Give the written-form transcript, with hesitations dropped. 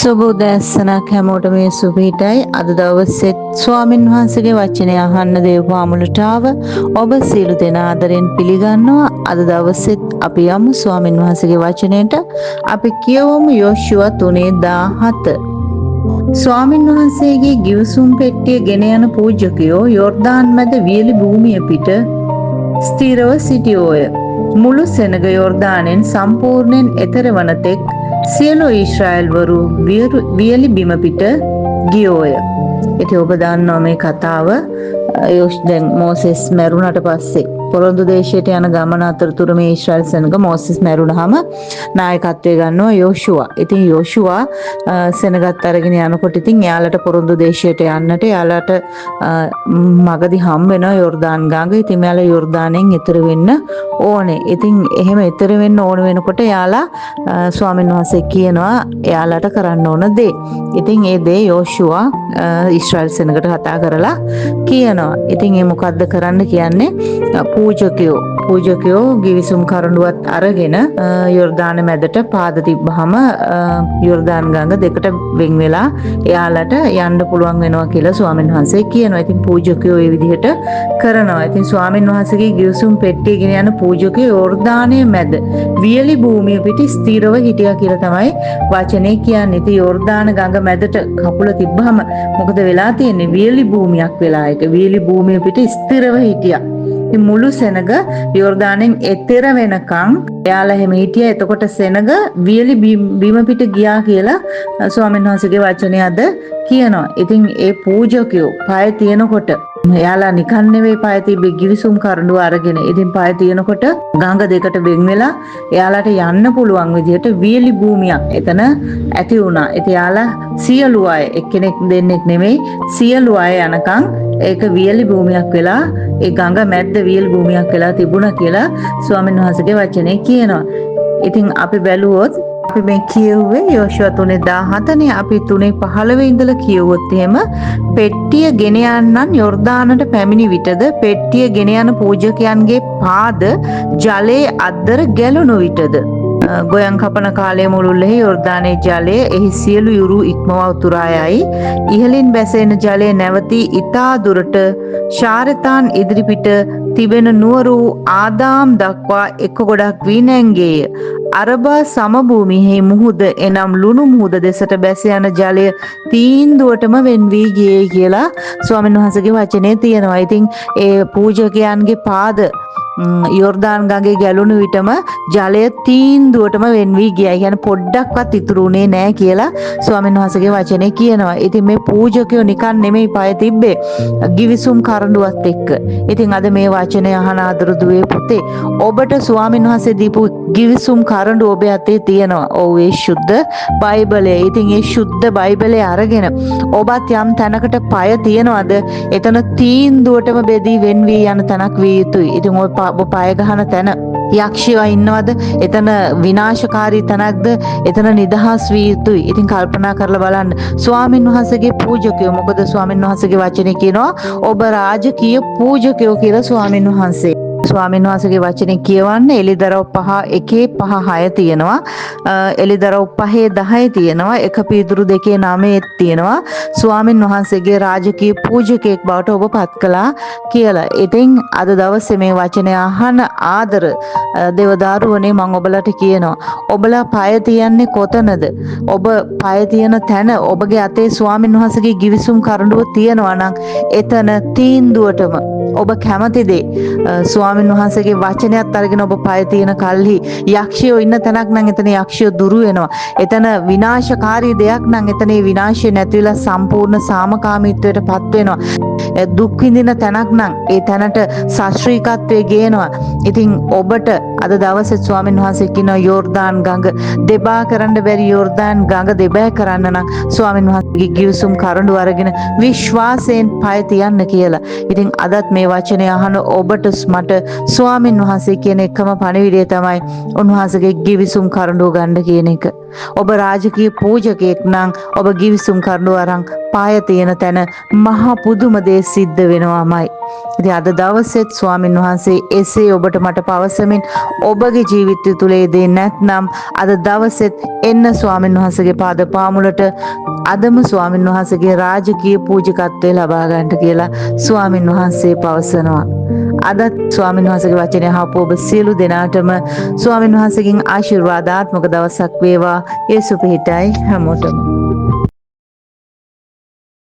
සුබ උදෑසනක් හැමෝටම මේ සුබීටයි අද දවසෙත් ස්වාමින් වහන්සේගේ වචනය අහන්න දේවපාමුලට ආව ඔබ සියලු දෙනා ආදරෙන් පිළිගන්නවා. අද දවසෙත් අපි යමු ස්වාමින් වහන්සේගේ වචනයට. අපි කියවමු යෝෂුවා 3:17. ස්වාමින් වහන්සේගේ ගිවිසුම් පෙට්ටිය ගෙන යන පූජකයෝ යෝර්දාන් මැද වියලි භූමිය පිට ස්ථිරව සිටියෝය. මුළු සෙනග යෝර්දානෙන් සම්පූර්ණයෙන් එතර වන තෙක් සියලු ඊශ්‍රායල්වරු වියලි බිම පිට ගියෝය. ඉතින් ඔබ දන්නවා මේ කතාව. දැන් මෝසෙස් මැරුණට පස්සේ පොරොන්දු දේශයට යන ගමන අතරතුර මේ ඊශ්‍රායල් සෙනග මෝසෙස් මැරුණාම නායකත්වය ගන්නවා යෝෂුවා. ඉතින් යෝෂුවා සෙනගත් අරගෙන යනකොට ඉතින් එයාලට පොරොන්දු දේශයට යන්නට එයාලට මගදී හම් වෙනවා යෝර්දාන් ගඟ. ඉතින් එයාලා යෝර්දානෙන් එතර වෙන්න ඕනේ. ඉතින් එහෙම එතර වෙන්න ඕන වෙනකොට එයාලා ස්වාමීන් වහන්සේ කියනවා එයාලට කරන්න ඕන දේ. ඉතින් ඒ දේ යෝෂුවා ඊශ්‍රායල් සෙනගට කතා කරලා කියනවා. ඉතින් ඒ මොකද්ද කරන්න කියන්නේ? පූජකයෝ ගිවිසුම් කරඬුවත් අරගෙන යෝර්දාන මැදට පාද තිබ්බහම යෝර්දාන් ගඟ දෙකට වෙන් වෙලා එයාලට යන්න පුළුවන් වෙනවා කියලා ස්වාමීන් වහන්සේ කියනවා. ඉතින් පූජකයෝ ඒ විදිහට කරනවා. ඉතින් ස්වාමීන් වහන්සේගේ ගිවිසුම් පෙට්ටිය ගෙන යන පූජකයෝ යෝර්දානයේ මැද වියලි භූමිය පිට ස්ථිරව හිටියා කියලා තමයි වචනේ කියන්නේ. ඉතින් යෝර්දාන ගඟ මැදට කකුල තිබ්බහම මොකද වෙලා තියෙන්නේ? වියලි භූමියක් වෙලා ඒක. වියලි භූමිය පිට ස්ථිරව හිටියා. මුළු සෙනග යෝර්දානෙන් එතෙර වෙනකන් එයාලා එහෙම හිටියා. එතකොට සෙනග වියලි බිම පිට ගියා කියලා ස්වාමීන් වහන්සේගේ වචනේ අද කියනවා. ඉතින් ඒ පූජකයෝ පය තියනකොට එයාලා නිකන් නෙවෙයි පය තිබ්බේ ගිවිසුම් කරඬුව අරගෙන. ඉතින් පය තියනකොට ගඟ දෙකට වෙන් වෙලා එයාලට යන්න පුළුවන් විදිහට වියලි භූමියක් එතන ඇති වුණා. ඉතින් එයාලා සියලු අය එක්කෙනෙක් දෙන්නෙක් නෙමෙයි සියලු අය යනකම් ඒක වියලි භූමියක් වෙලා ඒ ගඟ මැද්ද වියලි භූමියක් වෙලා තිබුණා කියලා ස්වාමීන් වහන්සේගේ වචනේ කියනවා. ඉතින් අපි බැලුවොත් අපි මේ කියුවේ යෝෂුවා 3:17නේ. අපි 3:15 ඉඳලා කියුවොත් එහෙම පෙට්ටිය ගෙන යන්නන් යෝර්දානට පැමිණි විටද පෙට්ටිය ගෙන යන පූජකයන්ගේ පාද ජලයේ අද්දර ගැලුණු විටද ගොයන් කපන කාලයේ මුළුල්ලේ යෝර්දානයේ ජලය එහි සියලු යුරු ඉක්මවා උතුරා යයි. ඉහළින් බැසෙන ජලය නැවතී ඊතා දුරට ශාරතාන් ඉදිරිපිට තිබෙන නුවරු ආදාම් දක්වා එක ගොඩක් වී නැංගේය. අරබා සමභූමියෙහි මුහුද එනම් ලුණු මුහුද දෙසට බැස යන ජලය තීන්දුවටම වෙන් වී ගියේ කියලා ස්වාමීන් වහන්සේගේ වචනේ තියෙනවා. ඉතින් ඒ පූජකයන්ගේ පාද යෝර්දාන් ගඟේ ගැලුණු විටම ජලය තීන්දුවටම වෙන් වී ගියා. කියන්නේ පොඩ්ඩක්වත් ඉතුරුුනේ නැහැ කියලා ස්වාමීන් වහන්සේගේ වචනේ කියනවා. ඉතින් මේ පූජකයෝ නිකන් නෙමෙයි පය තිබ්බේ ගිවිසුම් කරඬුවත් එක්ක. ඉතින් අද මේ වචනේ අහන ආදර දුවේ පුතේ ඔබට ස්වාමීන් වහන්සේ දීපු ගිවිසුම් කරඬුව ඔබ අතේ තියෙනවා. ඔව් ඒ සුද්ධ බයිබලය. ඉතින් ඒ සුද්ධ බයිබලය අරගෙන ඔබත් යම් තැනකට පය තියනවාද එතන තීන්දුවටම බෙදී වෙන් වී යන තැනක් විය යුතුයි. ඉතින් ඔය පය ගහන තැන යක්ෂයෝ ඉන්නවද? එතන විනාශකාරී තැනක්ද? එතන නිදහස් විය යුතුයි. ඉතින් කල්පනා කරලා බලන්න ස්වාමින් වහන්සේගේ පූජකයෝ. මොකද ස්වාමින් වහන්සේගේ වචනේ කියනවා ඔබ රාජකීය පූජකයෝ කියලා ස්වාමින් වහන්සේ. ස්වාමීන් වහන්සේගේ වචනේ කියවන්න එලිදරව් 5:1-5:6 තියෙනවා. එලිදරව් 5:10 තියෙනවා. එක පීදුරු 2:9 තියෙනවා. ස්වාමීන් වහන්සේගේ රාජකීය පූජකයෙක් බවට ඔබ පත් කළා කියලා. ඉතින් අද දවසේ මේ වචනේ අහන ආදර දේවදාරුවනේ මම ඔබලට කියනවා. ඔබලා පය තියන්නේ කොතනද? ඔබ පය තියන තැන ඔබගේ අතේ ස්වාමීන් වහන්සේගේ ගිවිසුම් කරඬුව තියනවා නම් එතන තීන්දුවටම ඔබ කැමති දේ ස්වාමීන් වහන්සේගේ වචනයත් අරගෙන ඔබ පය තියෙන කල්හි යක්ෂයෝ ඉන්න තැනක් නම් එතන යක්ෂයෝ දුරු වෙනවා. එතන විනාශකාරී දෙයක් නම් එතන විනාශය නැතිලා සම්පූර්ණ සාමකාමීත්වයට පත් වෙනවා. දුක් විඳින තැනක් නම් ඒ තැනට ශාස්ත්‍රීයත්වයේ ගේනවා. ඉතින් ඔබට අද දවසේ ස්වාමීන් වහන්සේ කියනවා යෝර්දාන් ගඟ දෙබා කරන්න බැරි යෝර්දාන් ගඟ දෙබෑ කරන්න නම් ස්වාමීන් වහන්සේගේ ගිවිසුම් කරඬුව අරගෙන විශ්වාසයෙන් පය තියන්න කියලා. ඉතින් අදත් මේ මේ වචනය අහන ඔබට මට ස්වාමින් වහන්සේ කියන එකම පණිවිඩය තමයි උන්වහන්සේගේ ගිවිසුම් කරඬුව ගන්න කියන එක. ඔබ රාජකීය පූජකයෙක් නම් ඔබ ගිවිසුම් කරඬුව අරන් පාය තියෙන තැන මහා පුදුම දේ සිද්ධ වෙනවාමයි. ඉතින් අද දවසෙත් ස්වාමින් වහන්සේ එසේ ඔබට මට පවසමින් ඔබගේ ජීවිතය තුළ ඒ දේ නැත්නම් අද දවසෙත් එන්න ස්වාමින් වහන්සේගේ පාද පාමුලට අදම ස්වාමින් වහන්සේගේ රාජකීය පූජකත්වය ලබා ගන්නට කියලා ස්වාමින් වහන්සේ පවසනවා. අදත් ස්වාමින් වහන්සේගේ වචනය අහපු ඔබ සියලු දෙනාටම ස්වාමින් වහන්සේගෙන් ආශිර්වාදාත්මක දවසක් වේවා. යේසු පිහිටයි හැමෝටම.